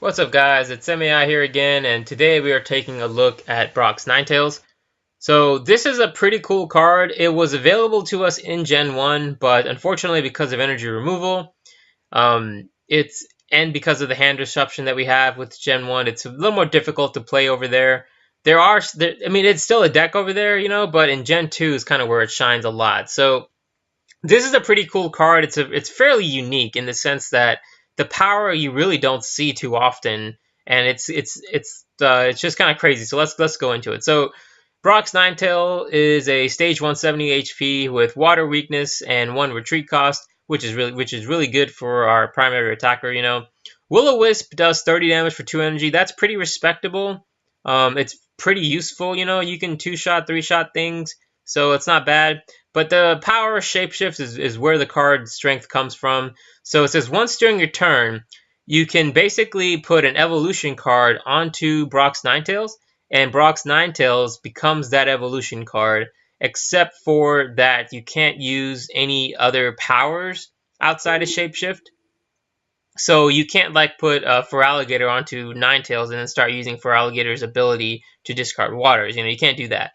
What's up, guys? It's MAI here again, and today we are taking a look at Brock's Ninetales. So this is a pretty cool card. It was available to us in Gen 1, but unfortunately because of energy removal, it's and because of the hand disruption that we have with Gen 1, it's a little more difficult to play over there. I mean, it's still a deck over there, but in Gen 2 is kind of where it shines a lot. So this is a pretty cool card. It's fairly unique in the sense that the power you really don't see too often, and it's just kind of crazy. So let's go into it. So Brock's Ninetale is a stage 170 HP with water weakness and 1 retreat cost, which is really good for our primary attacker. Will-O-Wisp does 30 damage for 2 energy. That's pretty respectable. It's pretty useful. You can 2-shot, 3-shot things, so it's not bad. But the power shapeshift is where the card strength comes from. So it says once during your turn, you can basically put an evolution card onto Brock's Ninetales, and Brock's Ninetales becomes that evolution card, except for that you can't use any other powers outside of shapeshift. So you can't put Feraligatr onto Ninetales and then start using Feraligator's ability to discard waters. You can't do that.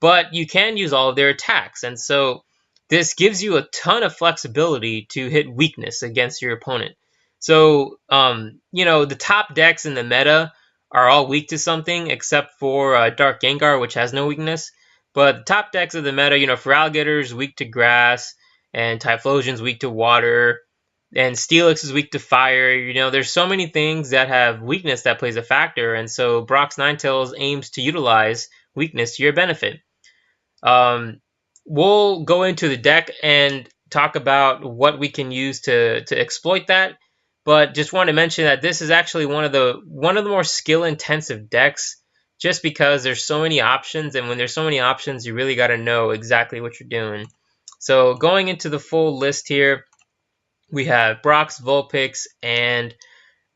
But you can use all of their attacks, and so this gives you a ton of flexibility to hit weakness against your opponent. So the top decks in the meta are all weak to something except for Dark Gengar, which has no weakness. But the top decks of the meta, Feraligatr is weak to grass, and Typhlosion's weak to water, and Steelix is weak to fire. There's so many things that have weakness that plays a factor, and so Brock's Ninetales aims to utilize weakness to your benefit. We'll go into the deck and talk about what we can use to exploit that. But just want to mention that this is actually one of the more skill intensive decks, just because there's so many options, and when there's so many options, you really got to know exactly what you're doing. So going into the full list here, we have Brock's, Vulpix, and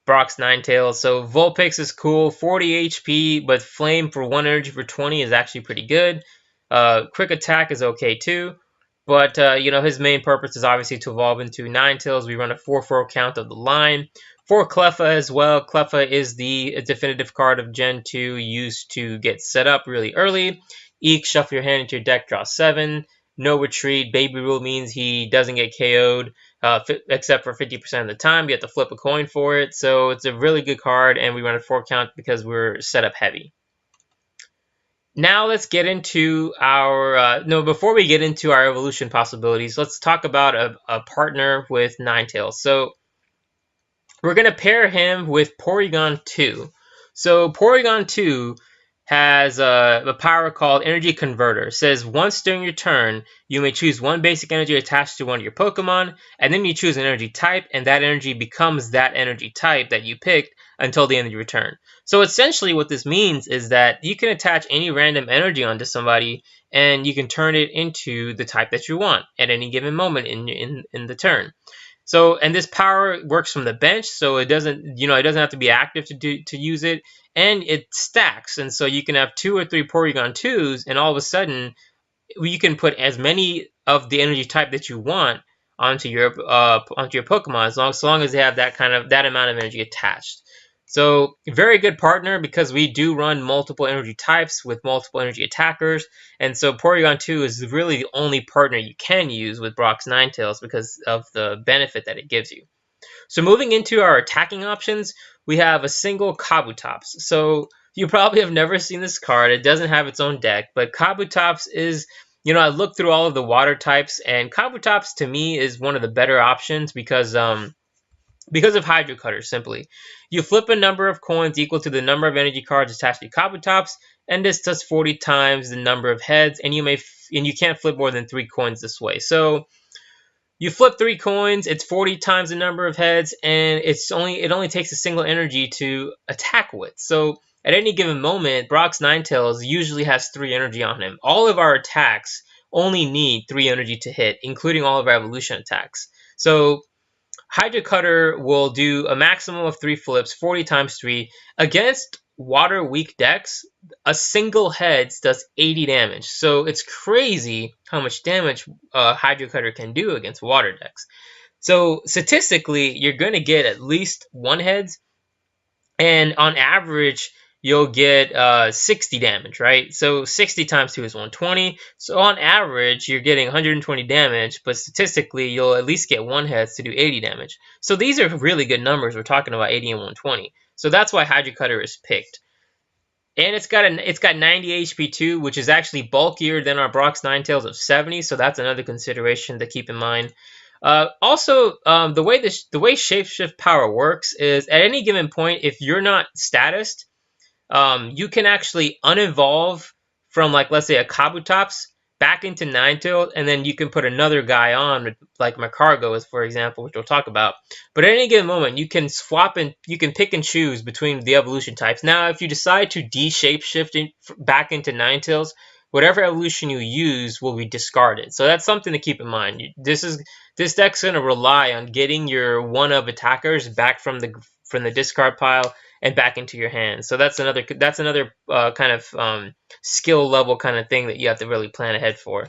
Brock's Ninetales. So Vulpix is cool, 40 HP, but Flame for 1 energy for 20 is actually pretty good. Quick Attack is okay too, but his main purpose is obviously to evolve into Ninetales. We run a 4/4 count of the line. For Cleffa as well, Cleffa is the definitive card of Gen 2 used to get set up really early. Shuffle your hand into your deck, draw 7. No retreat. Baby rule means he doesn't get KO'd except for 50% of the time. You have to flip a coin for it. So it's a really good card, and we run a 4 count because we're set up heavy. Now let's get into our... before we get into our evolution possibilities, let's talk about a partner with Ninetales. So we're going to pair him with Porygon2. So Porygon2 has a power called Energy Converter. It says once during your turn, you may choose 1 basic energy attached to one of your Pokemon, and then you choose an energy type, and that energy becomes that energy type that you picked until the end of your turn. So essentially what this means is that you can attach any random energy onto somebody, and you can turn it into the type that you want at any given moment in the turn. So, and this power works from the bench, so it doesn't have to be active to use it, and it stacks, and so you can have 2 or 3 Porygon 2s, and all of a sudden you can put as many of the energy type that you want onto your Pokemon, so long as they have that amount of energy attached. So very good partner, because we do run multiple energy types with multiple energy attackers, and so Porygon 2 is really the only partner you can use with Brock's Ninetales because of the benefit that it gives you. So moving into our attacking options, we have a single Kabutops. So you probably have never seen this card. It doesn't have its own deck, but Kabutops is, I looked through all of the water types, and Kabutops to me is one of the better options because of Hydro Cutter, simply. You flip a number of coins equal to the number of energy cards attached to Kabutops, and this does 40 times the number of heads, and you can't flip more than 3 coins this way. So you flip 3 coins, it's 40 times the number of heads, and it only takes a single energy to attack with. So at any given moment, Brock's Ninetales usually has 3 energy on him. All of our attacks only need 3 energy to hit, including all of our evolution attacks. So Hydro Cutter will do a maximum of 3 flips, 40 times 3. Against water weak decks, a single heads does 80 damage. So it's crazy how much damage Hydro Cutter can do against water decks. So statistically, you're going to get at least 1 heads, And on average, you'll get 60 damage, right? So 60 times 2 is 120. So on average, you're getting 120 damage, but statistically, you'll at least get one heads to do 80 damage. So these are really good numbers. We're talking about 80 and 120. So that's why Hydro Cutter is picked. And it's got 90 HP too, which is actually bulkier than our Brock's Ninetales of 70. So that's another consideration to keep in mind. Also, the way Shapeshift power works is at any given point, if you're not statused, you can actually unevolve from, like, let's say a Kabutops back into Ninetales, and then you can put another guy on, like Magcargo is, for example, which we'll talk about. But at any given moment, you can swap and you can pick and choose between the evolution types. Now, if you decide to de-shapeshift back into Ninetales, whatever evolution you use will be discarded. So that's something to keep in mind. This deck's going to rely on getting your one-of attackers back from the discard pile and back into your hands. So that's another kind of skill level kind of thing that you have to really plan ahead for.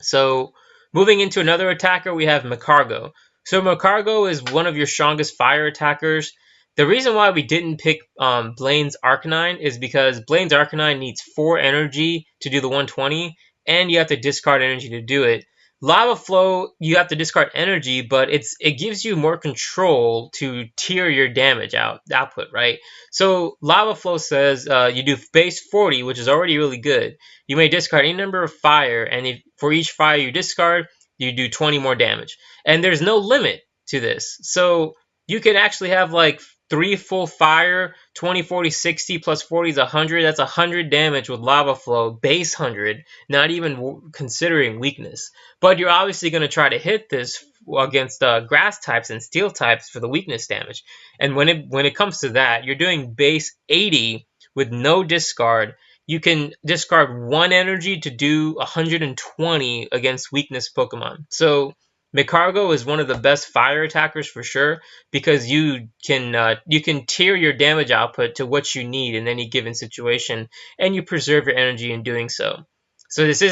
So moving into another attacker, we have Magcargo. So Magcargo is one of your strongest fire attackers. The reason why we didn't pick Blaine's Arcanine is because Blaine's Arcanine needs 4 energy to do the 120, and you have to discard energy to do it. Lava Flow, you have to discard energy, but it gives you more control to tier your damage output, right? So Lava Flow says you do base 40, which is already really good. You may discard any number of fire, and for each fire you discard, you do 20 more damage. And there's no limit to this. So you can actually have like 3 full fire, 20, 40, 60 plus 40 is 100. That's 100 damage with Lava Flow, base 100, not even considering weakness. But you're obviously going to try to hit this against grass types and steel types for the weakness damage. And when it comes to that, you're doing base 80 with no discard. You can discard 1 energy to do 120 against weakness Pokemon. So Magcargo is one of the best fire attackers for sure, because you can tier your damage output to what you need in any given situation, and you preserve your energy in doing so. So this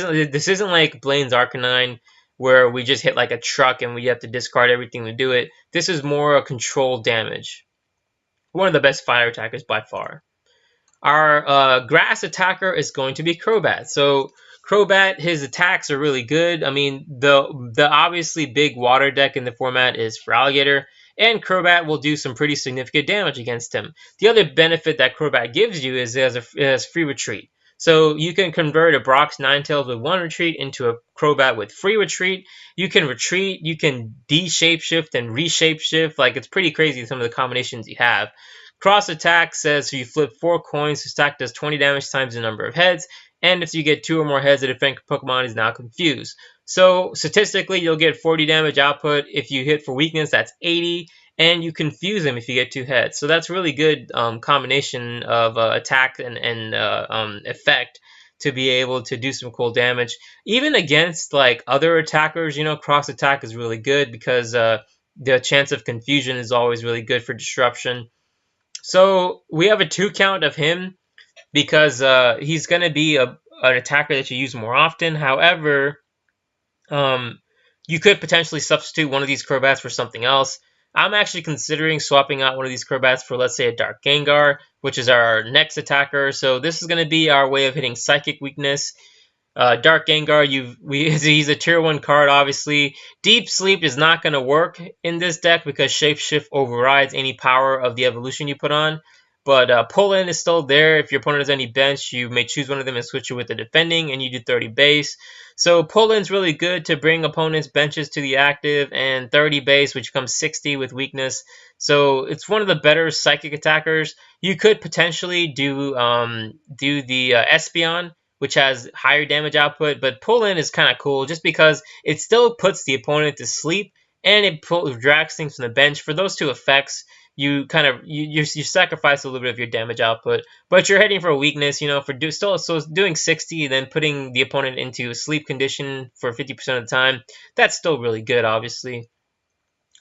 isn't like Blaine's Arcanine, where we just hit like a truck and we have to discard everything to do it. This is more a controlled damage. One of the best fire attackers by far. Our grass attacker is going to be Crobat. So Crobat, his attacks are really good. I mean, the obviously big water deck in the format is Feraligatr, and Crobat will do some pretty significant damage against him. The other benefit that Crobat gives you is it has free retreat. So you can convert a Brock's Ninetales with 1 retreat into a Crobat with free retreat. You can retreat, you can de-shapeshift and re-shapeshift. Like, it's pretty crazy some of the combinations you have. Cross attack says so you flip 4 coins, the stack does 20 damage times the number of heads, and if you get 2 or more heads, the defensive Pokemon is now confused. So statistically, you'll get 40 damage output. If you hit for weakness, that's 80, and you confuse them if you get 2 heads. So that's really good combination of attack and effect to be able to do some cool damage. Even against like other attackers, cross attack is really good because the chance of confusion is always really good for disruption. So we have a 2 count of him because he's going to be an attacker that you use more often. However, you could potentially substitute one of these Crobats for something else. I'm actually considering swapping out one of these Crobats for, let's say, a Dark Gengar, which is our next attacker. So this is going to be our way of hitting Psychic Weakness. Dark Gengar, he's a tier 1 card, obviously. Deep Sleep is not going to work in this deck because Shapeshift overrides any power of the evolution you put on. But Pull-In is still there. If your opponent has any bench, you may choose one of them and switch it with the defending, and you do 30 base. So Pull-In's really good to bring opponents' benches to the active, and 30 base, which comes 60 with weakness. So it's one of the better psychic attackers. You could potentially do the Espeon, which has higher damage output, but Pull-In is kind of cool just because it still puts the opponent to sleep, and it drags things from the bench. For those 2 effects, you sacrifice a little bit of your damage output, but you're heading for a weakness, so doing 60 and then putting the opponent into sleep condition for 50% of the time, that's still really good, obviously.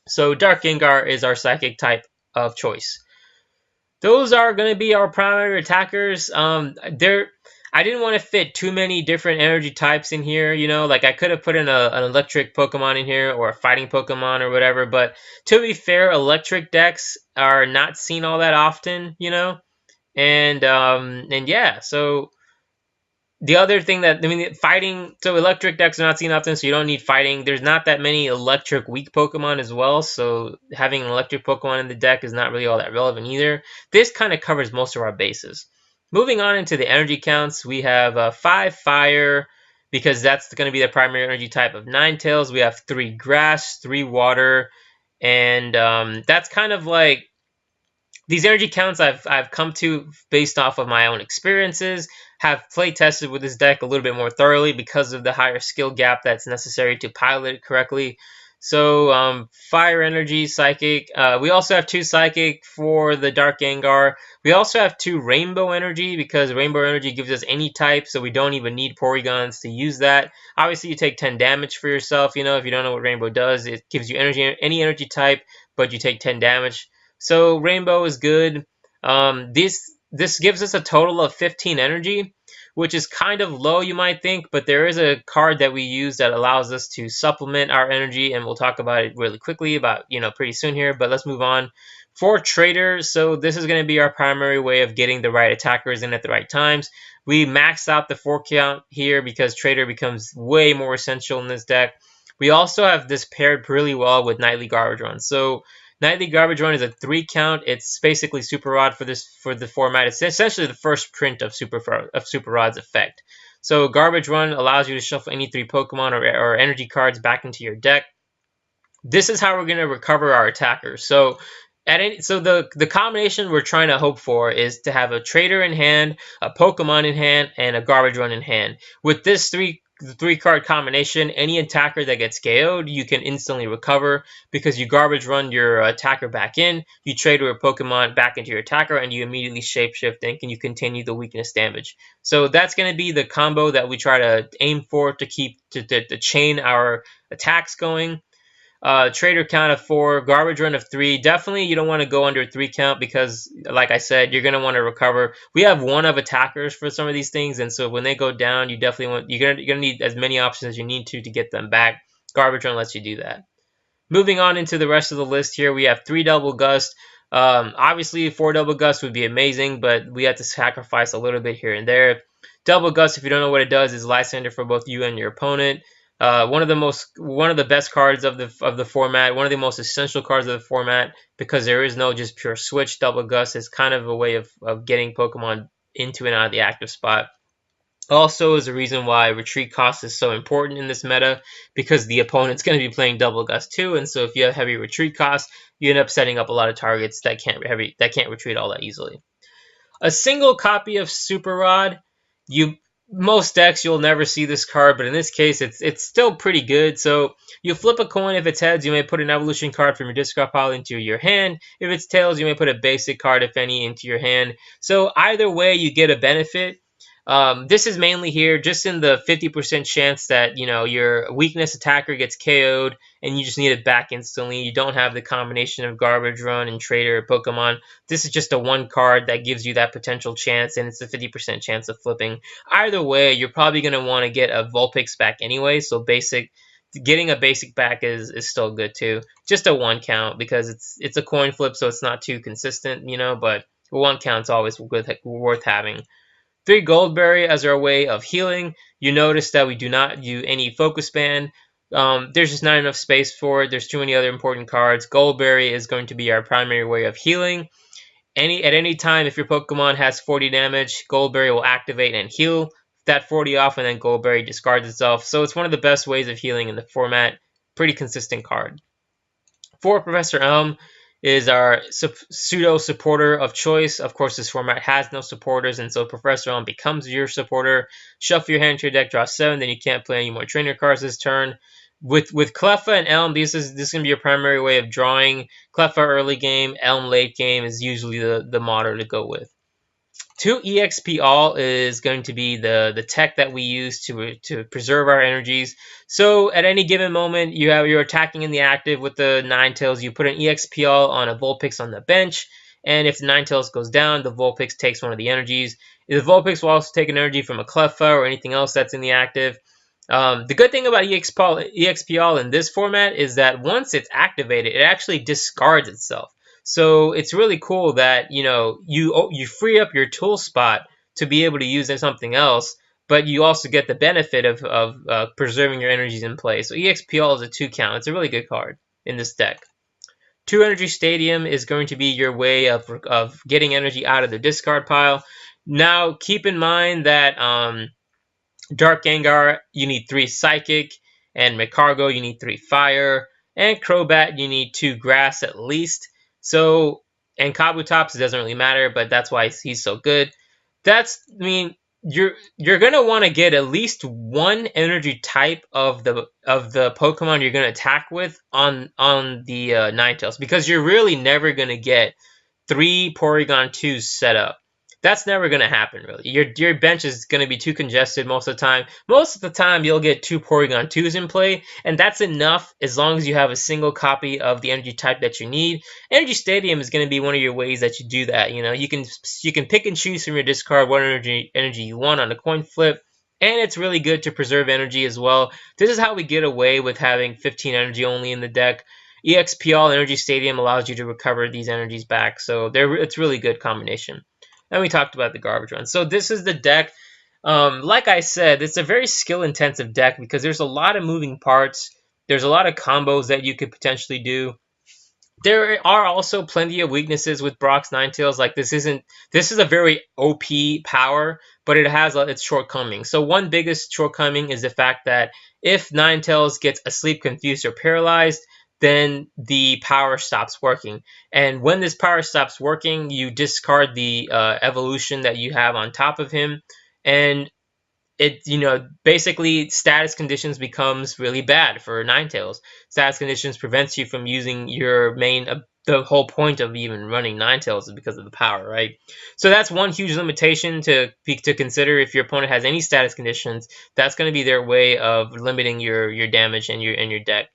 So Dark Gengar is our psychic type of choice. Those are going to be our primary attackers. I didn't want to fit too many different energy types in here, like I could have put in an electric Pokemon in here or a fighting Pokemon or whatever, but to be fair, electric decks are not seen all that often, you know. And yeah, so the other thing that I mean, fighting. So electric decks are not seen often, so you don't need fighting. There's not that many electric weak Pokemon as well, so having an electric Pokemon in the deck is not really all that relevant either. This kind of covers most of our bases. Moving on into the energy counts, we have 5 fire because that's going to be the primary energy type of Ninetales. We have 3 grass, 3 water, and that's kind of like these energy counts I've come to based off of my own experiences, have play tested with this deck a little bit more thoroughly because of the higher skill gap that's necessary to pilot it correctly. So fire energy, psychic. We also have 2 psychic for the Dark Gengar. We also have 2 rainbow energy because rainbow energy gives us any type, so we don't even need Porygons to use that. Obviously, you take 10 damage for yourself. You know, if you don't know what rainbow does, it gives you energy, any energy type, but you take 10 damage. So rainbow is good. This gives us a total of 15 energy, which is kind of low, you might think, but there is a card that we use that allows us to supplement our energy, and we'll talk about it really quickly about, pretty soon here, but let's move on. For traders, so this is going to be our primary way of getting the right attackers in at the right times. We max out the 4 count here because trader becomes way more essential in this deck. We also have this paired really well with Nightly Garbage Run. So Nightly Garbage Run is a 3 count. It's basically Super Rod for the format. It's essentially the first print of Super Rod's effect. So Garbage Run allows you to shuffle any 3 Pokemon or energy cards back into your deck. This is how we're going to recover our attackers. So the combination we're trying to hope for is to have a trader in hand, a Pokemon in hand, and a Garbage Run in hand. With this 3-card combination, any attacker that gets KO'd, you can instantly recover because you Garbage Run your attacker back in, you trade with a Pokemon back into your attacker, and you immediately shapeshift and you continue the weakness damage. So that's going to be the combo that we try to aim for to keep to chain our attacks going. Trader count of 4, Garbage Run of 3. Definitely you don't want to go under 3 count because, like I said, you're going to want to recover. We have 1 of attackers for some of these things, and so when they go down, you definitely you're gonna need as many options as you need to get them back. Garbage Run lets you do that. Moving on into the rest of the list here, we have 3 Double Gust. Obviously, 4 Double Gust would be amazing, but we have to sacrifice a little bit here and there. Double Gust, if you don't know what it does, is Lysander for both you and your opponent. One of the best cards of the format, one of the most essential cards of the format, because there is no just pure switch. Double Gust is kind of a way of getting Pokemon into and out of the active spot. Also is the reason why retreat cost is so important in this meta, because the opponent's going to be playing Double Gust too, and so if you have heavy retreat cost, you end up setting up a lot of targets that can't retreat all that easily. A single copy of Super Rod, most decks you'll never see this card, but in this case it's still pretty good. So you flip a coin. If it's heads, you may put an evolution card from your discard pile into your hand. If it's tails, you may put a basic card, if any, into your hand. So either way, you get a benefit. This is mainly here just in the 50% chance that your weakness attacker gets KO'd and you just need it back instantly. You don't have the combination of Garbage Run and Trader Pokemon. This is just a 1 card that gives you that potential chance, and it's a 50% chance of flipping. Either way, you're probably going to want to get a Vulpix back anyway, so getting a basic back is still good too. Just a 1 count because it's a coin flip, so it's not too consistent, but 1 count's always worth having. 3 Goldberry as our way of healing. You notice that we do not do any Focus Band. There's just not enough space for it. There's too many other important cards. Goldberry is going to be our primary way of healing. At any time, if your Pokemon has 40 damage, Goldberry will activate and heal that 40 off, and then Goldberry discards itself. So it's one of the best ways of healing in the format. Pretty consistent card. 4 Professor Elm is our pseudo supporter of choice. Of course, this format has no supporters, and so Professor Elm becomes your supporter. Shuffle your hand to your deck, draw 7, then you can't play any more trainer cards this turn. With Cleffa and Elm, this is going to be your primary way of drawing. Cleffa early game, Elm late game is usually the motto to go with. 2 EXP.ALL is going to be the tech that we use to preserve our energies. So at any given moment, you're attacking in the active with the Ninetales. You put an EXP.ALL on a Vulpix on the bench, and if the Ninetales goes down, the Vulpix takes one of the energies. The Vulpix will also take an energy from a Cleffa or anything else that's in the active. The good thing about EXP.ALL in this format is that once it's activated, it actually discards itself. So it's really cool that you free up your tool spot to be able to use something else, but you also get the benefit of preserving your energies in play. So EXP.ALL is a 2 count. It's a really good card in this deck. 2 Energy Stadium is going to be your way of getting energy out of the discard pile. Now, keep in mind that Dark Gengar, you need 3 Psychic, and Magcargo, you need 3 Fire, and Crobat, you need 2 Grass at least. So, and Kabutops, it doesn't really matter, but that's why he's so good. You're gonna want to get at least 1 energy type of the Pokemon you're gonna attack with on the Ninetales, because you're really never gonna get 3 Porygon2s set up. That's never going to happen, really. Your bench is going to be too congested most of the time. Most of the time, you'll get 2 Porygon2s in play, and that's enough as long as you have a single copy of the energy type that you need. Energy Stadium is going to be one of your ways that you do that. You can pick and choose from your discard what energy you want on a coin flip, and it's really good to preserve energy as well. This is how we get away with having 15 energy only in the deck. EXP.ALL Energy Stadium allows you to recover these energies back, so it's really good combination. And we talked about the garbage run. So this is the deck. Like I said, it's a very skill-intensive deck because there's a lot of moving parts. There's a lot of combos that you could potentially do. There are also plenty of weaknesses with Brock's Ninetales. Like this is a very OP power, but it has its shortcomings. So one biggest shortcoming is the fact that if Ninetales gets asleep, confused, or paralyzed, then the power stops working. And when this power stops working, you discard the evolution that you have on top of him, and basically status conditions becomes really bad for Ninetales. Status conditions prevents you from using your main. The whole point of even running Ninetales is because of the power, right? So that's one huge limitation to consider. If your opponent has any status conditions, that's going to be their way of limiting your damage and your deck.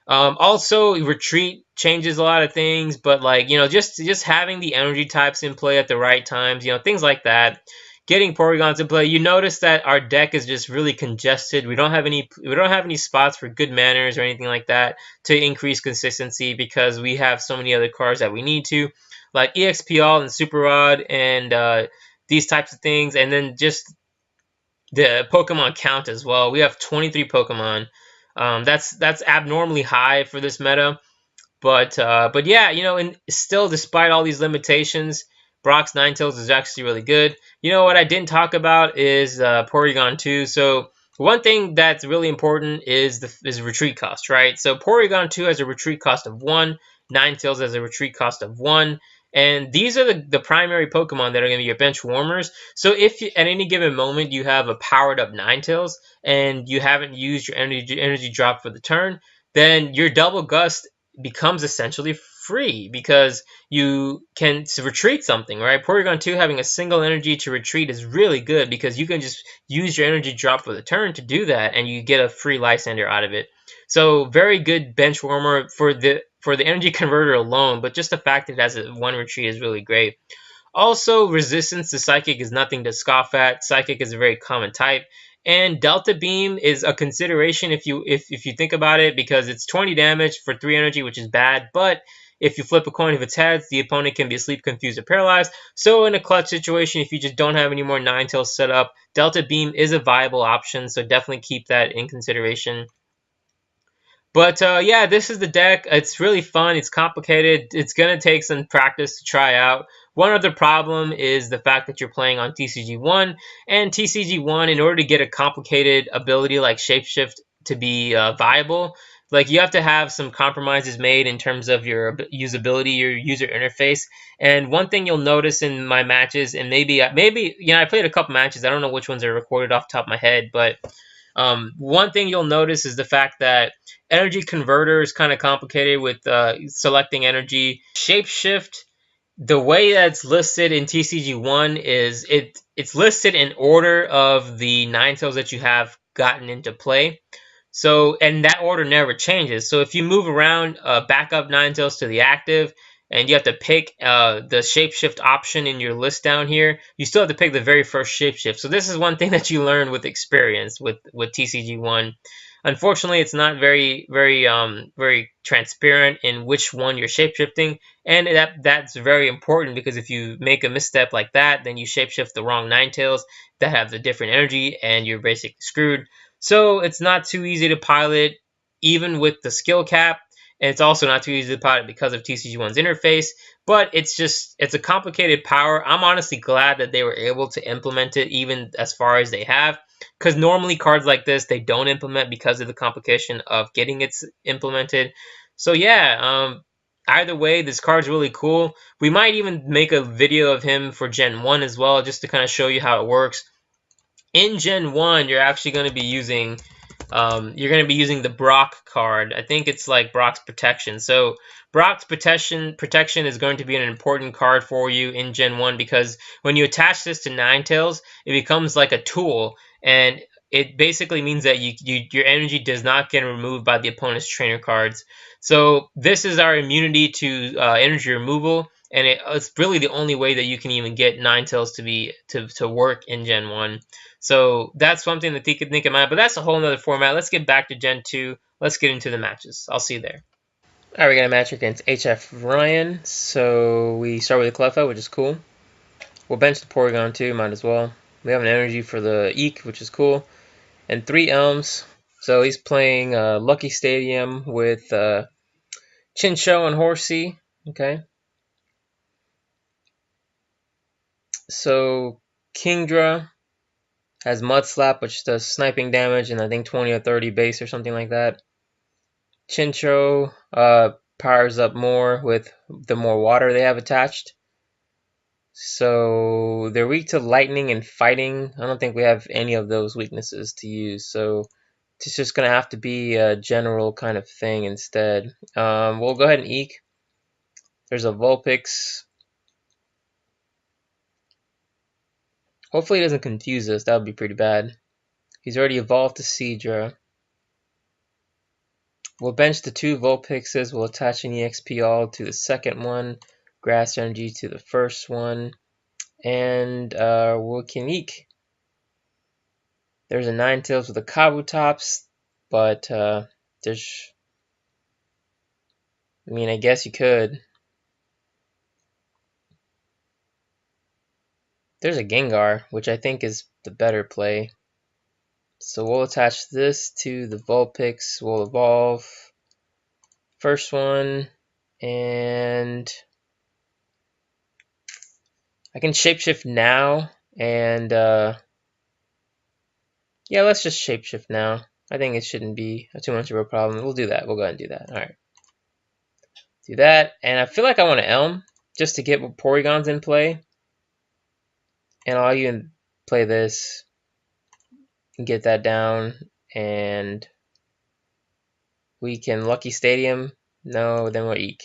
Also, retreat changes a lot of things, but just having the energy types in play at the right times, things like that. Getting Porygons in play, you notice that our deck is just really congested. We don't have any spots for good manners or anything like that to increase consistency because we have so many other cards that we need to, like EXP.ALL and Super Rod and these types of things, and then just the Pokemon count as well. We have 23 Pokemon. That's abnormally high for this meta, but yeah, and still, despite all these limitations, Brock's Ninetales is actually really good. What I didn't talk about is Porygon 2. So one thing that's really important is retreat cost, right? So Porygon 2 has a retreat cost of 1, Ninetales has a retreat cost of 1, and these are the primary Pokemon that are going to be your bench warmers. So if at any given moment you have a powered up Ninetales and you haven't used your energy drop for the turn, then your Double Gust becomes essentially free because you can retreat something, right? Porygon 2 having a single energy to retreat is really good because you can just use your energy drop for the turn to do that, and you get a free Lysander out of it. So very good bench warmer for the energy converter alone, but just the fact that it has a 1 retreat is really great. Also, resistance to Psychic is nothing to scoff at. Psychic is a very common type. And Delta Beam is a consideration if you think about it, because it's 20 damage for 3 energy, which is bad, but if you flip a coin of its heads, the opponent can be asleep, confused, or paralyzed. So in a clutch situation, if you just don't have any more Ninetales set up, Delta Beam is a viable option, so definitely keep that in consideration. But yeah, this is the deck. It's really fun. It's complicated. It's going to take some practice to try out. One other problem is the fact that you're playing on TCG1. And TCG1, in order to get a complicated ability like Shapeshift to be viable, you have to have some compromises made in terms of your usability, your user interface. And one thing you'll notice in my matches, and maybe I played a couple matches. I don't know which ones are recorded off the top of my head, but one thing you'll notice is the fact that energy converter is kind of complicated with selecting energy. Shapeshift, the way that's listed in TCG1 is it's listed in order of the Ninetales that you have gotten into play. So, and that order never changes. So if you move around backup Ninetales to the active, and you have to pick the shapeshift option in your list down here, you still have to pick the very first shapeshift. So this is one thing that you learn with experience with TCG1. Unfortunately, it's not very transparent in which one you're shapeshifting, and that's very important because if you make a misstep like that, then you shapeshift the wrong Ninetales that have the different energy, and you're basically screwed. So it's not too easy to pilot, even with the skill cap. And it's also not too easy to pilot because of TCG1's interface, but it's a complicated power. I'm honestly glad that they were able to implement it even as far as they have, because normally cards like this they don't implement because of the complication of getting it implemented. So yeah, either way, this card's really cool. We might even make a video of him for Gen 1 as well, just to kind of show you how it works. In Gen 1, you're actually going to be using the Brock card. I think it's like Brock's Protection. So Brock's Protection is going to be an important card for you in Gen 1 because when you attach this to Ninetales, it becomes like a tool, and it basically means that your energy does not get removed by the opponent's trainer cards. So this is our immunity to energy removal, and it's really the only way that you can even get Ninetales to work in Gen 1. So that's something that they could think of mind, but that's a whole nother format. Let's get back to Gen 2. Let's get into the matches. I'll see you there. Alright, we got a match against HFRyan. So we start with the Cleffa, which is cool. We'll bench the Porygon2, might as well. We have an energy for the Eek, which is cool. And 3 Elms. So he's playing Lucky Stadium with Chinchou and Horsey. Okay. So Kingdra has Mud Slap, which does sniping damage and I think 20 or 30 base or something like that. Chinchou powers up more with the more water they have attached. So they're weak to lightning and fighting. I don't think we have any of those weaknesses to use. So it's just going to have to be a general kind of thing instead. We'll go ahead and Eek. There's a Vulpix. Hopefully he doesn't confuse us. That would be pretty bad. He's already evolved to Seadra. We'll bench the 2 Vulpixes. We'll attach an EXP.ALL to the second one. Grass Energy to the first one. And we can Eek. There's a Ninetales with a Kabutops, but there's... I mean, I guess you could. There's a Gengar, which I think is the better play. So we'll attach this to the Vulpix. We'll evolve. First one. And I can shapeshift now. And yeah, let's just shapeshift now. I think it shouldn't be too much of a problem. We'll do that. We'll go ahead and do that. Alright. Do that. And I feel like I want to Elm just to get Porygons in play. And I'll even play this and get that down. And we can Lucky Stadium. No, then we'll Eek.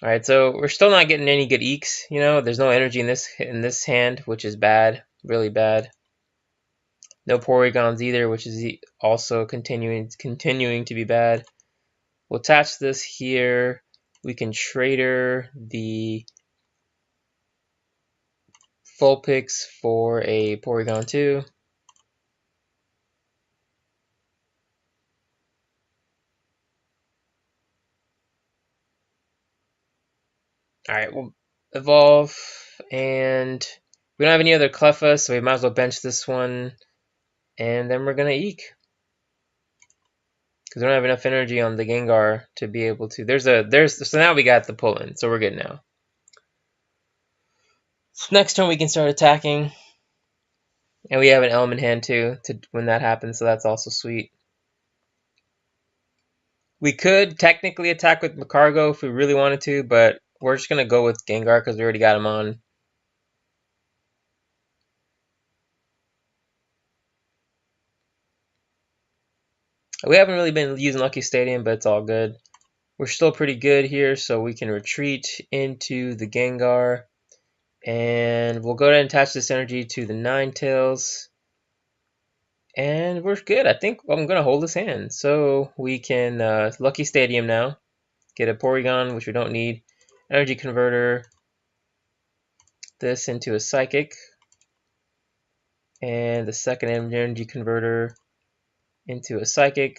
Alright, so we're still not getting any good Eeks. You know, there's no energy in this hand, which is bad. Really bad. No Porygons either, which is also continuing to be bad. We'll attach this here. We can Trader the Vulpix for a Porygon2. Alright, we'll evolve, and we don't have any other Cleffa, so we might as well bench this one, and then we're gonna Eek. Because we don't have enough energy on the Gengar to be able to. So now we got the pull-in, so we're good now. So next turn we can start attacking. And we have an Elm in hand too when that happens, so that's also sweet. We could technically attack with Magcargo if we really wanted to, but we're just going to go with Gengar because we already got him on. We haven't really been using Lucky Stadium, but it's all good. We're still pretty good here, so we can retreat into the Gengar. And we'll go ahead and attach this energy to the Ninetales. And we're good. I think I'm going to hold this hand. So we can Lucky Stadium now. Get a Porygon, which we don't need. Energy Converter. This into a Psychic. And the second Energy Converter into a Psychic.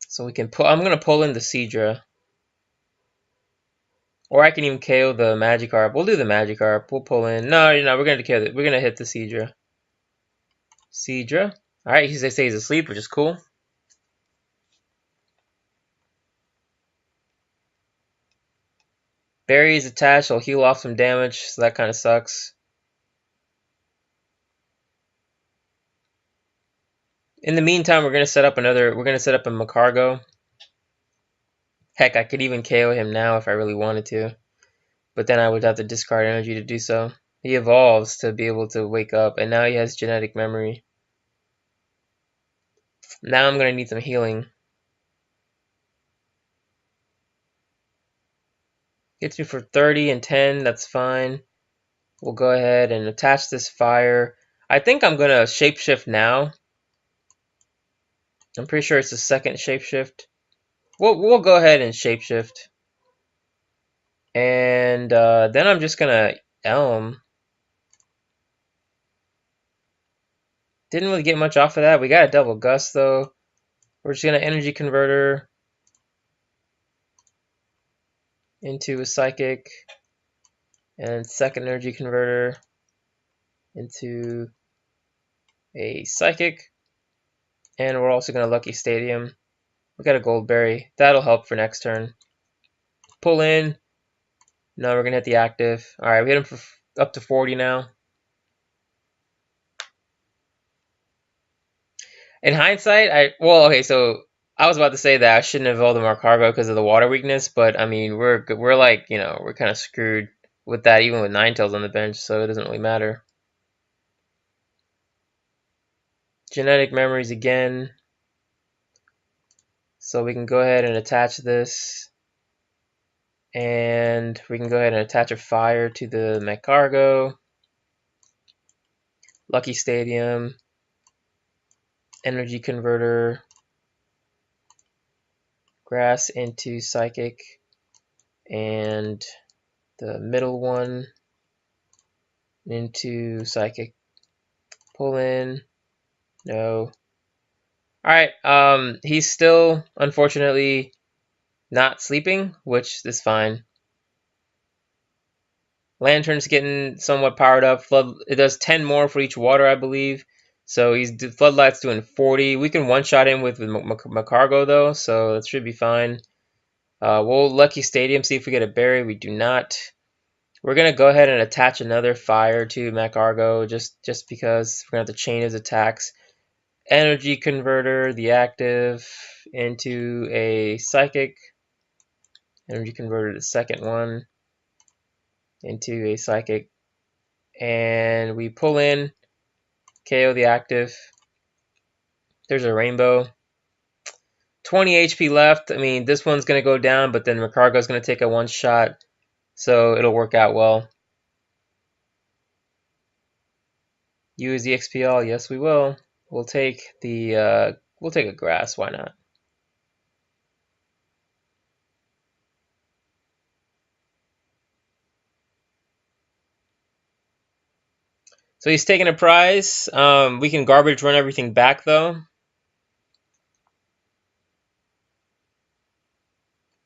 So we can pull. I'm gonna pull in the Seadra, or I can even KO the Magikarp. We'll do the Magikarp. We'll pull in. No, we're gonna KO it. We're gonna hit the Seadra. Seadra. All right, they say he's asleep, which is cool. Barry is attached. So I'll heal off some damage. So that kind of sucks. In the meantime, we're gonna set up another. We're gonna set up a Magcargo. Heck, I could even KO him now if I really wanted to, but then I would have to discard energy to do so. He evolves to be able to wake up, and now he has genetic memory. Now I'm gonna need some healing. Gets me for 30 and 10. That's fine. We'll go ahead and attach this fire. I think I'm gonna shapeshift now. I'm pretty sure it's the second shapeshift. We'll go ahead and shapeshift, and then I'm just gonna Elm. Didn't really get much off of that. We got a Double Gust though. We're just gonna Energy Converter into a Psychic, and second Energy Converter into a Psychic, and we're also gonna Lucky Stadium. We got a Gold Berry. That'll help for next turn. Pull in. No, we're gonna hit the active. All right, we hit him for up to 40 now. In hindsight, okay, so I was about to say that I shouldn't have evolved the Magcargo because of the water weakness, but I mean we're like, we're kind of screwed with that even with Ninetales on the bench, so it doesn't really matter. Genetic memories again. So we can go ahead and attach this, and we can go ahead and attach a fire to the Magcargo. Lucky Stadium, Energy Converter, Grass into Psychic, and the middle one into Psychic. Pull in. No. Alright, he's still, unfortunately, not sleeping, which is fine. Lantern's getting somewhat powered up. It does 10 more for each water, I believe. So Floodlight's doing 40. We can one-shot him with Magcargo, though, so that should be fine. We'll Lucky Stadium, see if we get a berry. We do not. We're going to go ahead and attach another fire to Magcargo, just because we're going to have to chain his attacks. Energy Converter, the active, into a Psychic. Energy Converter, the second one, into a Psychic. And we pull in, KO the active. There's a Rainbow. 20 HP left. I mean, this one's going to go down, but then Magcargo's going to take a one-shot, so it'll work out well. Use EXP.ALL, yes we will. We'll take a grass, why not? So he's taking a prize. We can garbage run everything back though.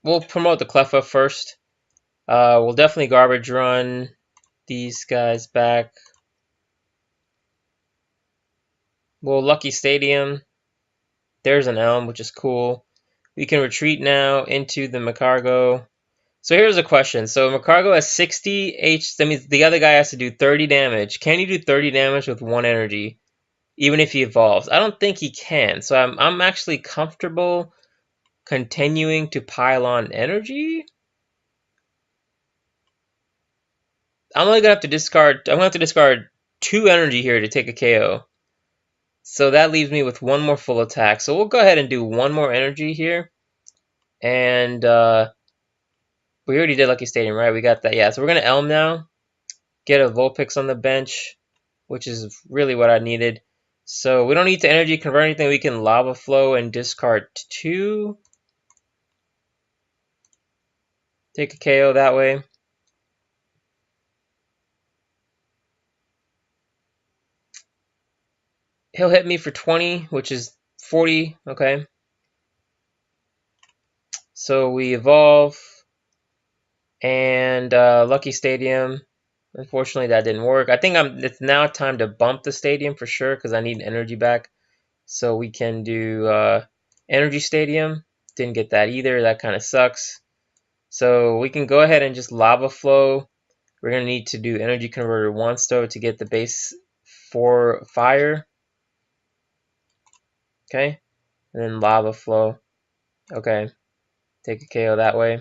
We'll promote the Cleffa first. We'll definitely garbage run these guys back. We'll Lucky Stadium. There's an Elm, which is cool. We can retreat now into the Magcargo. So here's a question. So Magcargo has 60 H. That means the other guy has to do 30 damage. Can he do 30 damage with 1 energy, even if he evolves? I don't think he can. So I'm actually comfortable continuing to pile on energy. I'm only gonna have to discard. I'm gonna have to discard 2 energy here to take a KO. So that leaves me with 1 more full attack. So we'll go ahead and do 1 more energy here, and we already did Lucky Stadium, right? We got that. Yeah. So we're gonna Elm now. Get a Vulpix on the bench, which is really what I needed. So we don't need to energy convert anything. We can Lava Flow and discard 2. Take a KO that way. He'll hit me for 20, which is 40. Okay. So we evolve, and Lucky Stadium. Unfortunately, that didn't work. I think it's now time to bump the stadium for sure because I need energy back. So we can do Energy Stadium. Didn't get that either. That kind of sucks. So we can go ahead and just Lava Flow. We're going to need to do Energy Converter once though to get the base for fire. Okay. And then Lava Flow. Okay. Take a KO that way.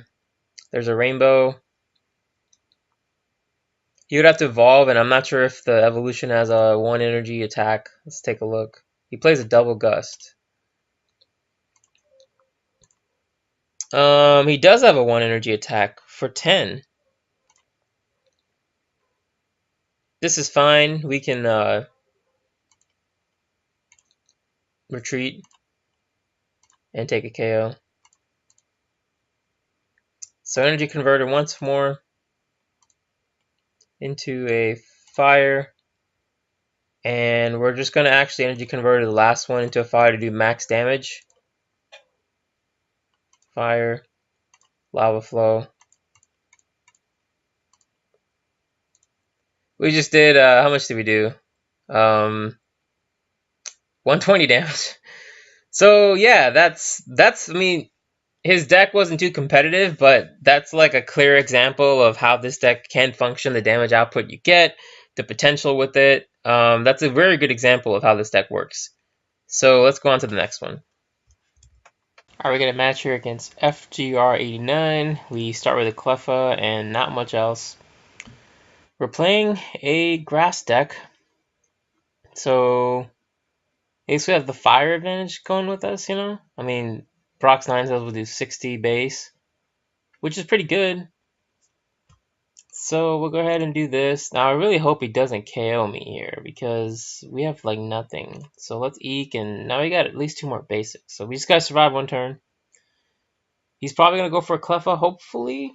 There's a Rainbow. He would have to evolve, and I'm not sure if the evolution has a 1 energy attack. Let's take a look. He plays a Double Gust. He does have a 1 energy attack for 10. This is fine. We can retreat and take a KO. So energy converter once more into a fire. And we're just going to actually energy convert the last one into a fire to do max damage. Fire, Lava Flow. We just did, how much did we do? 120 damage. So yeah, that's I mean, his deck wasn't too competitive, but that's like a clear example of how this deck can function, the damage output you get, the potential with it. That's a very good example of how this deck works. So let's go on to the next one. Alright, we got a match here against FGR89. We start with a Cleffa and not much else. We're playing a grass deck. So I guess we have the fire advantage going with us, you know? I mean, Brock's Ninetales will do 60 base, which is pretty good. So we'll go ahead and do this. Now I really hope he doesn't KO me here because we have like nothing. So let's Eek, and now we got at least 2 more basics. So we just gotta survive 1 turn. He's probably gonna go for a Cleffa, hopefully.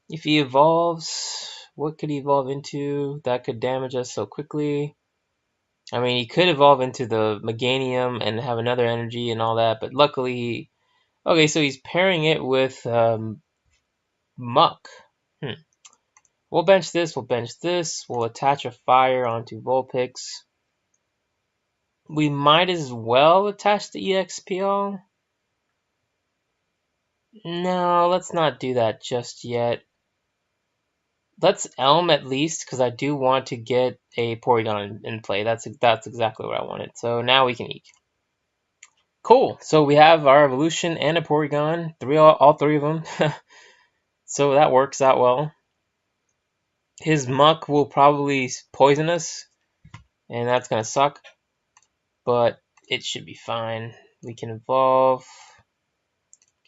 If he evolves, what could he evolve into that could damage us so quickly? I mean, he could evolve into the Meganium and have another energy and all that, but luckily, okay, so he's pairing it with Muck. We'll bench this, we'll attach a fire onto Vulpix. We might as well attach the EXP.ALL. No, let's not do that just yet. Let's Elm at least, because I do want to get a Porygon in play. That's exactly what I wanted. So now we can eat. Cool. So we have our evolution and a Porygon, all 3 of them. So that works out well. His Muck will probably poison us, and that's gonna suck. But it should be fine. We can evolve.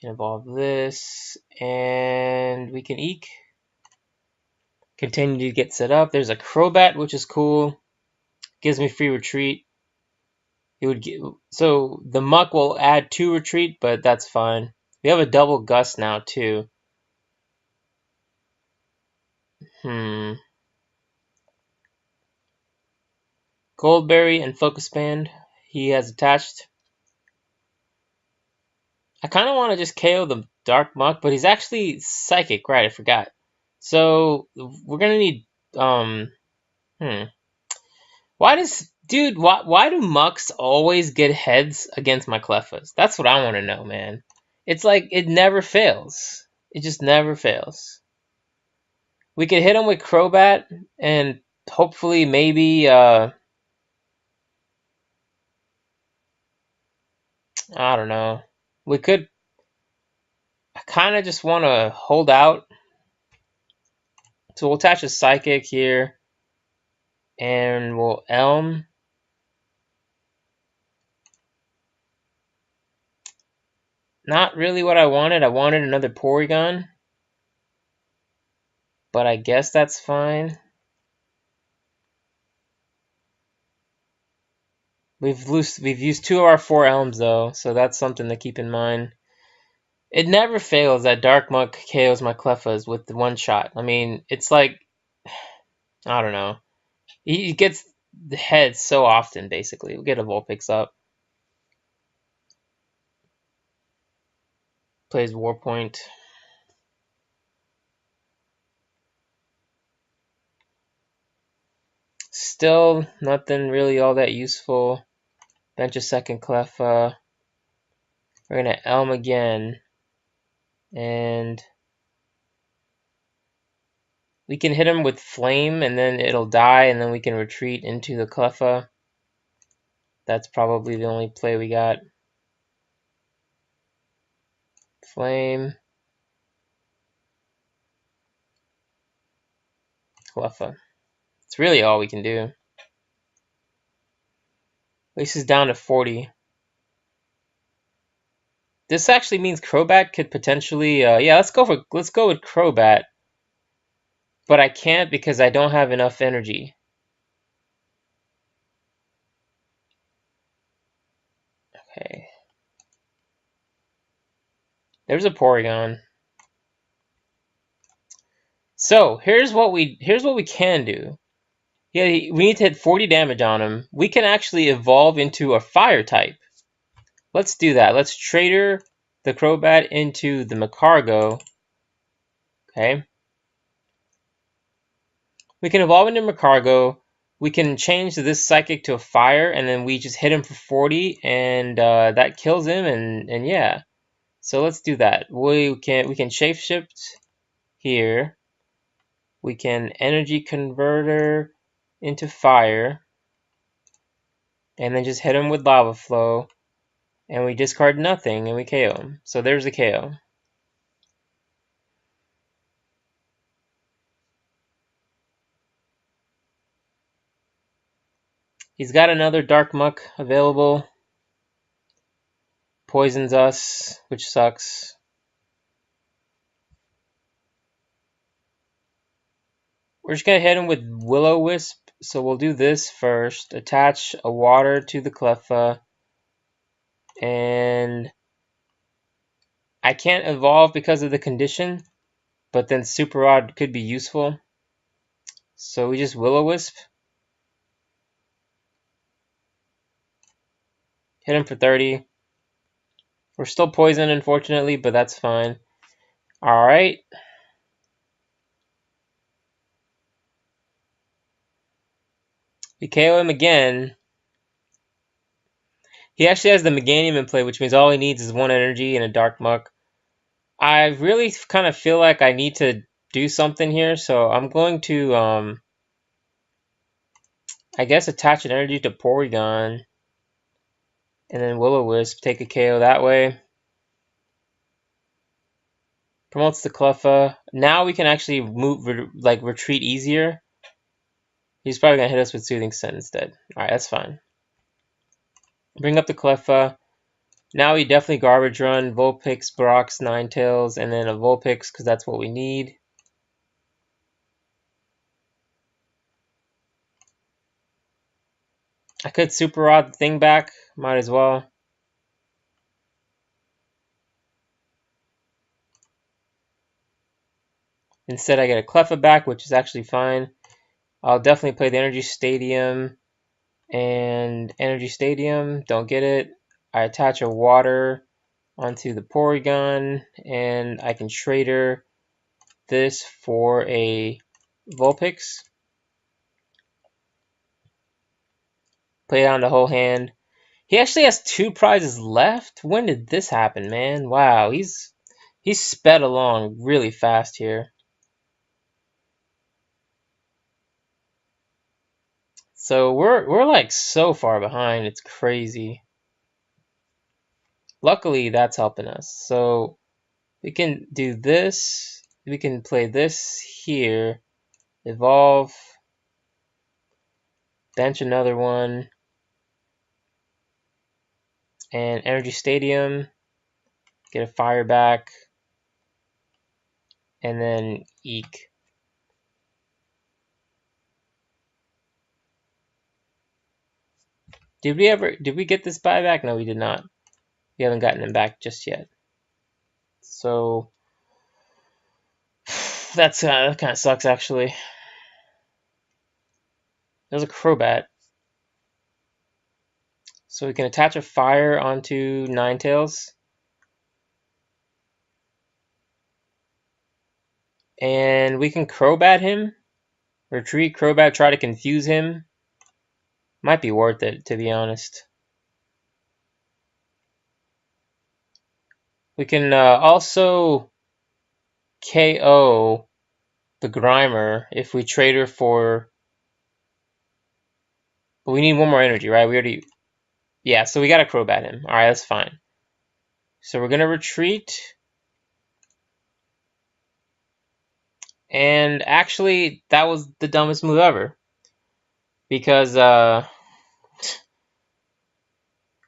This, and we can Eek. Continue to get set up. There's a Crobat, which is cool. Gives me free retreat. It would get, so the Muck will add 2 retreat, but that's fine. We have a Double Gust now too. Goldberry and Focus Band he has attached. I kind of want to just KO the Dark Muck, but he's actually Psychic, right? I forgot. So we're gonna need Why do Mucks always get heads against my Cleffas? That's what I want to know, man. It's like it never fails. It just never fails. We could hit him with Crobat and hopefully maybe I don't know. We could. I kind of just want to hold out. So we'll attach a Psychic here. And we'll Elm. Not really what I wanted. I wanted another Porygon. But I guess that's fine. We've used 2 of our 4 Elms though, so that's something to keep in mind. It never fails that Dark Muck KOs my Cleffas with 1 shot. I mean, it's like, I don't know. He gets the head so often, basically. We'll get a Vulpix up. Plays Warpoint. Still nothing really all that useful. Bench a second Cleffa. We're gonna Elm again. And we can hit him with Flame and then it'll die and then we can retreat into the Cleffa. That's probably the only play we got. Flame. Cleffa. It's really all we can do. At least it's down to 40. This actually means Crobat could potentially, yeah, let's go with Crobat. But I can't because I don't have enough energy. Okay. There's a Porygon. So here's what we can do. Yeah, we need to hit 40 damage on him. We can actually evolve into a fire type. Let's do that. Let's trader the Crobat into the Magcargo. Okay. We can evolve into Magcargo. We can change this Psychic to a fire, and then we just hit him for 40, and that kills him. And yeah. So let's do that. We can shapeshift here. We can energy converter into fire, and then just hit him with lava flow, and we discard nothing, and we KO him. So there's a KO. He's got another Dark Muck available. Poisons us, which sucks. We're just going to hit him with Will-O-Wisp. So we'll do this first. Attach a water to the Cleffa. And I can't evolve because of the condition. But then Super Rod could be useful. So we just Will-O-Wisp. Hit him for 30. We're still poisoned, unfortunately, but that's fine. Alright. We KO him again. He actually has the Meganium in play, which means all he needs is 1 energy and a Dark Muck. I really kind of feel like I need to do something here, so I'm going to, I guess, attach an energy to Porygon. And then Will-O-Wisp, take a KO that way. Promotes the Cleffa. Now we can actually move, retreat easier. He's probably going to hit us with Soothing Scent instead. Alright, that's fine. Bring up the Cleffa. Now we definitely garbage run. Vulpix, Brox, Ninetales, and then a Vulpix because that's what we need. I could Super Rod the thing back. Might as well. Instead I get a Cleffa back, which is actually fine. I'll definitely play the Energy Stadium. And Energy Stadium, don't get it. I attach a water onto the Porygon, and I can trader this for a Vulpix. Play down the whole hand. He actually has 2 prizes left? When did this happen, man? Wow, he's sped along really fast here. So we're like so far behind, it's crazy. Luckily, that's helping us. So we can do this. We can play this here. Evolve. Bench another one. And Energy Stadium. Get a fire back. And then Eek. Did we get this buyback? No, we did not. We haven't gotten him back just yet. So that kind of sucks, actually. There's a Crobat. So we can attach a fire onto Ninetales. And we can Crobat him. Retreat Crobat, try to confuse him. Might be worth it, to be honest. We can also KO the Grimer if we trade her for... But we need one more energy, right? We already... Yeah, so we gotta Crobat him. Alright, that's fine. So we're gonna retreat. And actually, that was the dumbest move ever. Because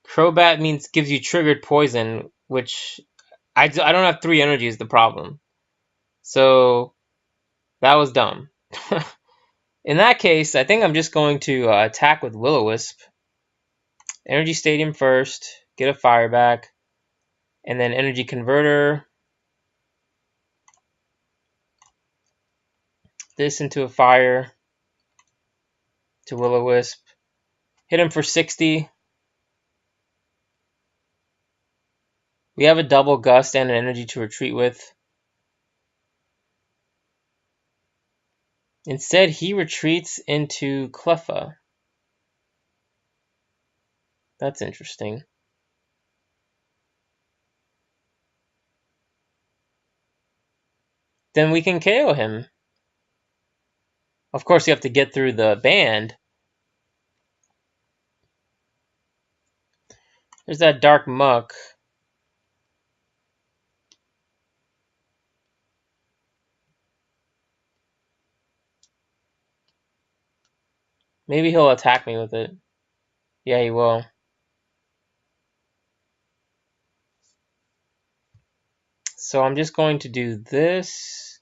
Crobat gives you triggered poison, which I don't have 3 energy is the problem. So that was dumb. In that case, I think I'm just going to attack with Will-O-Wisp. Energy Stadium first, get a fire back, and then Energy Converter. This into a fire to Will-O-Wisp. Hit him for 60. We have a Double Gust and an energy to retreat with. Instead, he retreats into Cleffa. That's interesting. Then we can KO him. Of course, you have to get through the band. There's that Dark Muck. Maybe he'll attack me with it. Yeah, he will. So I'm just going to do this.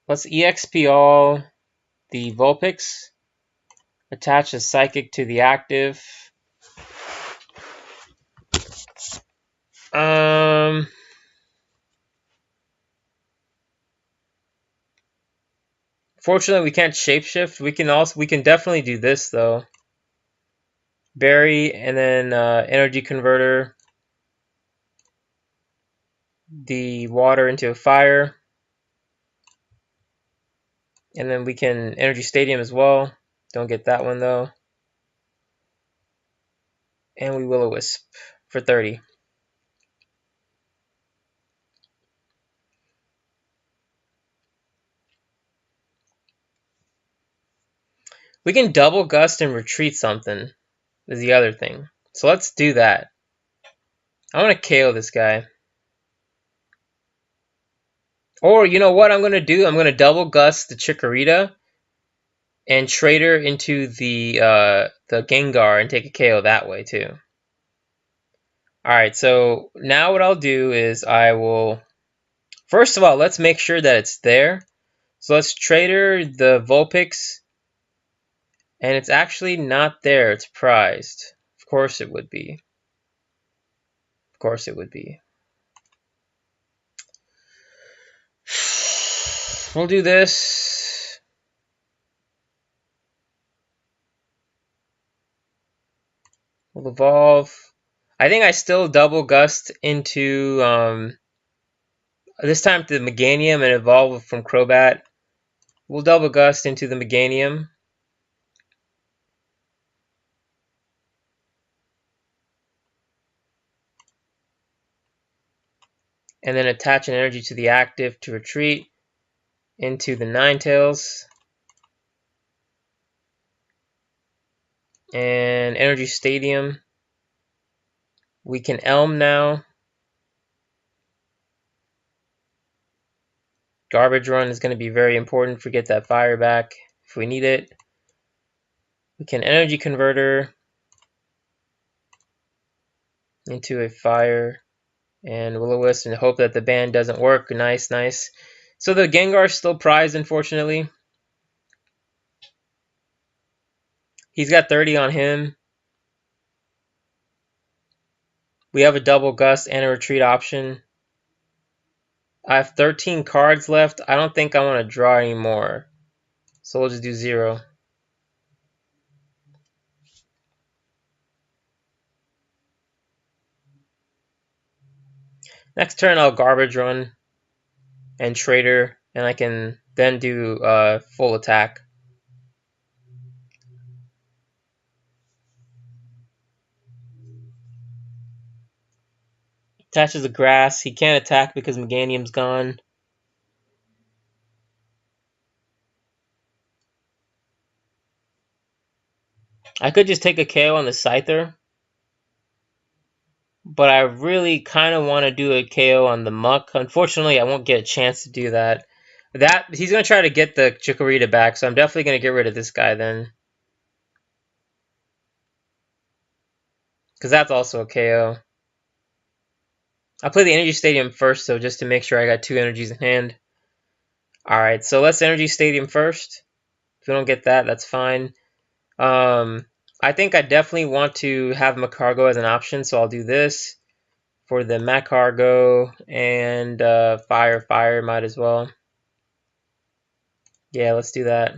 Let's EXP.ALL the Vulpix. Attach a Psychic to the active. Fortunately, we can't shapeshift. We can definitely do this though. Berry and then energy converter the water into a fire, and then we can energy stadium as well. Don't get that one though. And we Will-O-Wisp for 30. We can double gust and retreat something is the other thing. So let's do that. I want to KO this guy. Or you know what I'm going to do? I'm going to double gust the Chikorita and trade her into the Gengar and take a KO that way too. Alright, so now what I'll do is I will... First of all, let's make sure that it's there. So let's trade her the Vulpix. And it's actually not there. It's prized. Of course it would be. Of course it would be. We'll do this. We'll evolve. I think I still double gust into this time to the Meganium and evolve from Crobat. We'll double gust into the Meganium. And then attach an energy to the active to retreat into the Ninetales. And energy stadium. We can Elm now. Garbage run is going to be very important. Forget that fire back if we need it. We can energy converter into a fire and Will-O-Wisp and hope that the ban doesn't work. Nice, nice. So the Gengar is still prized, unfortunately. He's got 30 on him. We have a double gust and a retreat option. I have 13 cards left. I don't think I want to draw anymore. So we'll just do 0. Next turn I'll Garbage Run and Trader, and I can then do full attack. Attaches the grass. He can't attack because Meganium's gone. I could just take a KO on the Scyther, but I really kind of want to do a KO on the Muck. Unfortunately, I won't get a chance to do that. He's going to try to get the Chikorita back, so I'm definitely going to get rid of this guy then. Because that's also a KO. I'll play the Energy Stadium first, though, just to make sure I got 2 energies in hand. Alright, so let's Energy Stadium first. If we don't get that, that's fine. I think I definitely want to have Magcargo as an option, so I'll do this. For the Magcargo and Fire might as well. Yeah, let's do that.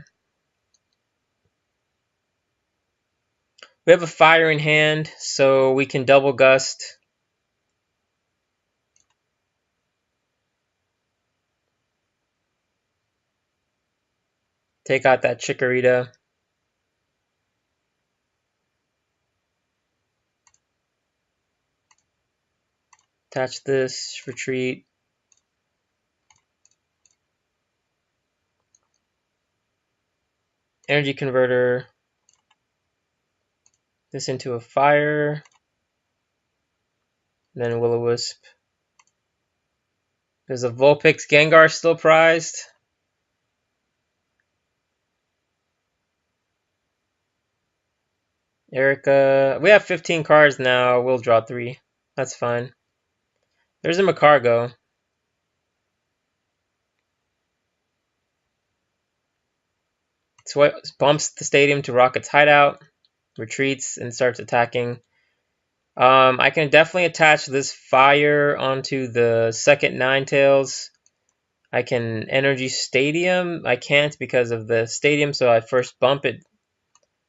We have a Fire in hand, so we can Double Gust. Take out that Chikorita. Attach this, retreat. Energy Converter. This into a Fire. Then Will-O-Wisp. There's a Vulpix Gengar still prized. Erica. We have 15 cards now. We'll draw 3. That's fine. There's a Magcargo. Bumps the stadium to Rocket's hideout. Retreats and starts attacking. I can definitely attach this Fire onto the second Ninetales. I can Energy Stadium. I can't because of the stadium, so I first bump it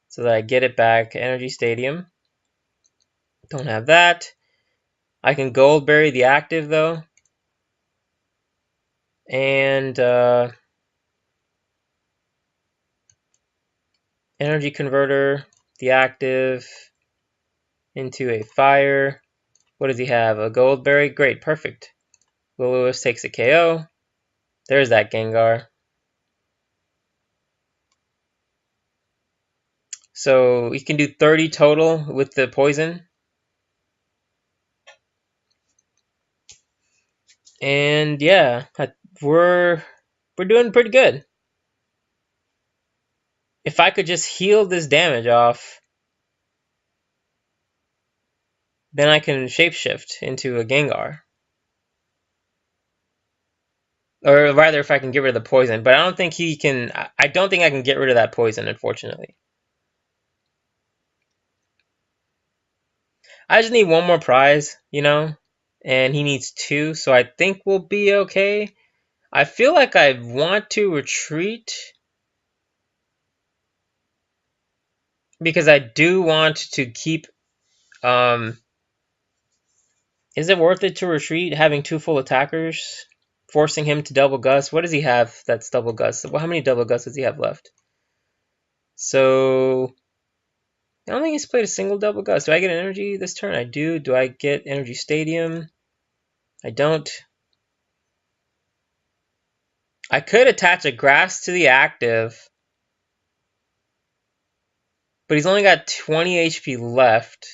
so that I get it back. Energy Stadium. Don't have that. I can Goldberry the active, though. And Energy Converter the active into a Fire. What does he have? A Goldberry? Great, perfect. Will-O-Wisp takes a KO. There's that Gengar. So you can do 30 total with the poison. And yeah, we're doing pretty good. If I could just heal this damage off, then I can shapeshift into a Gengar. Or rather, if I can get rid of the poison. But I don't think he can... I don't think I can get rid of that poison, unfortunately. I just need one more prize, you know? And he needs 2, so I think we'll be okay. I feel like I want to retreat. Because I do want to keep... is it worth it to retreat having 2 full attackers? Forcing him to Double Gust. What does he have that's Double Gust? Well, how many Double Gusts does he have left? So... I don't think he's played a single Double Gust. Do I get an Energy this turn? I do. Do I get Energy Stadium? I don't. I could attach a Grass to the active. But he's only got 20 HP left.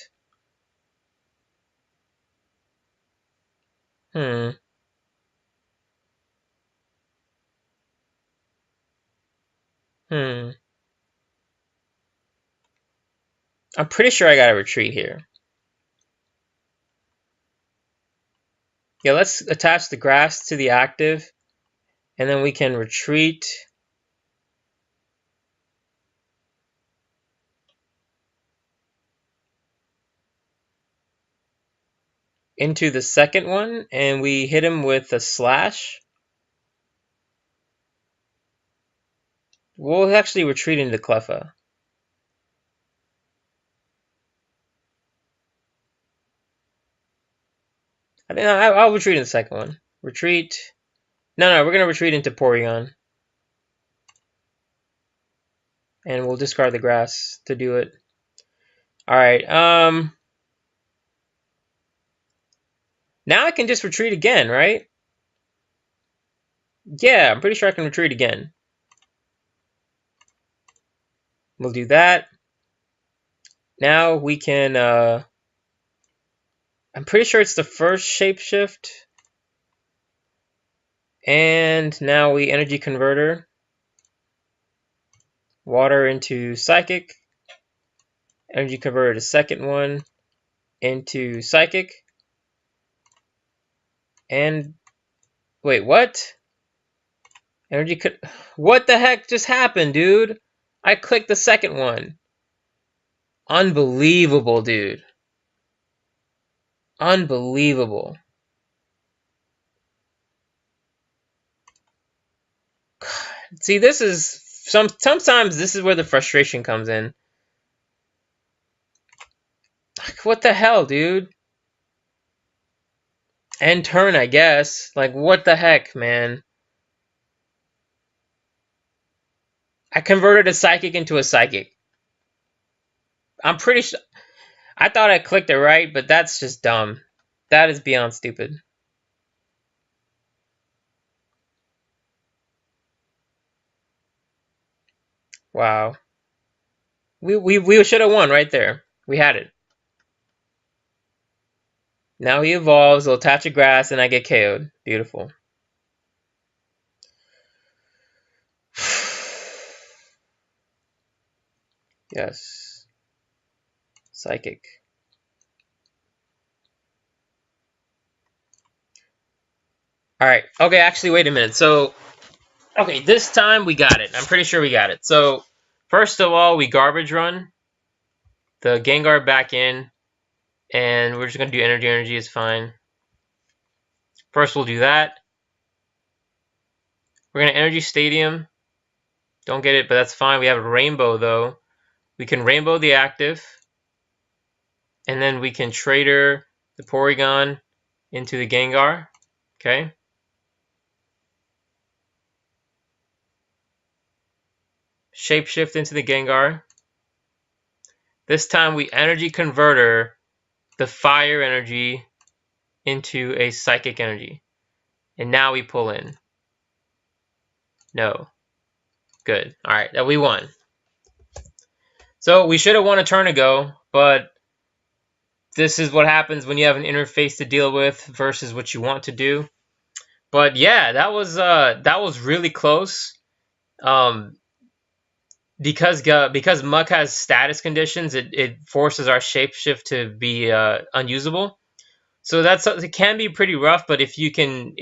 I'm pretty sure I gotta retreat here. Yeah, let's attach the Grass to the active. And then we can retreat. Into the second one. And we hit him with a Slash. We'll actually retreat into Cleffa. I think I'll retreat in the second one. Retreat. No, we're gonna retreat into Porygon, and we'll discard the grass to do it. All right. Now I can just retreat again, right? Yeah, I'm pretty sure I can retreat again. We'll do that. Now we can. I'm pretty sure it's the first shapeshift. And now we energy converter. Water into Psychic. Energy converter to second one into Psychic. And wait, what? What the heck just happened, dude? I clicked the second one. Unbelievable, dude. Unbelievable. See, this is sometimes this is where the frustration comes in. Like, what the hell, dude? End turn, I guess. Like, what the heck, man? I converted a Psychic into a Psychic. I'm pretty sure. I thought I clicked it right, but that's just dumb. That is beyond stupid. Wow. We should have won right there. We had it. Now he evolves, he'll attach a grass, and I get KO'd. Beautiful. Yes. Psychic. Alright. Okay, actually, wait a minute. So, okay, this time we got it. I'm pretty sure we got it. So, first of all, we garbage run the Gengar back in, and we're just going to do energy. Energy is fine. First, we'll do that. We're going to Energy Stadium. Don't get it, but that's fine. We have a Rainbow, though. We can Rainbow the active. And then we can Trader the Porygon into the Gengar. Okay. Shapeshift into the Gengar. This time we Energy Converter the Fire Energy into a Psychic Energy. And now we pull in. No. Good. Alright, we won. So we should have won a turn ago, but this is what happens when you have an interface to deal with versus what you want to do. But yeah, that was really close. Because Muck has status conditions, it forces our shapeshift to be unusable. So it can be pretty rough. But if you can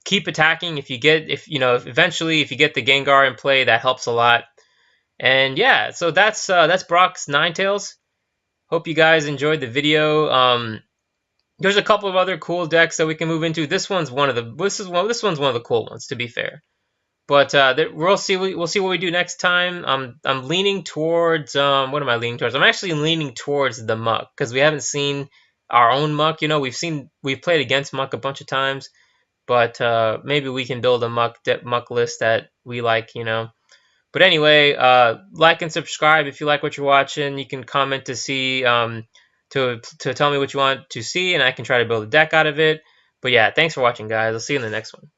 keep attacking, if you get eventually if you get the Gengar in play, that helps a lot. And yeah, so that's Brock's Ninetales. Hope you guys enjoyed the video. There's a couple of other cool decks that we can move into. This one's one of the cool ones, to be fair. But we'll see what we do next time. I'm leaning towards what am I leaning towards? I'm actually leaning towards the Muck because we haven't seen our own Muck. We've played against Muck a bunch of times, but maybe we can build a Muck list that we like. But anyway, like and subscribe if you like what you're watching. You can comment to see to tell me what you want to see, and I can try to build a deck out of it. But yeah, thanks for watching, guys. I'll see you in the next one.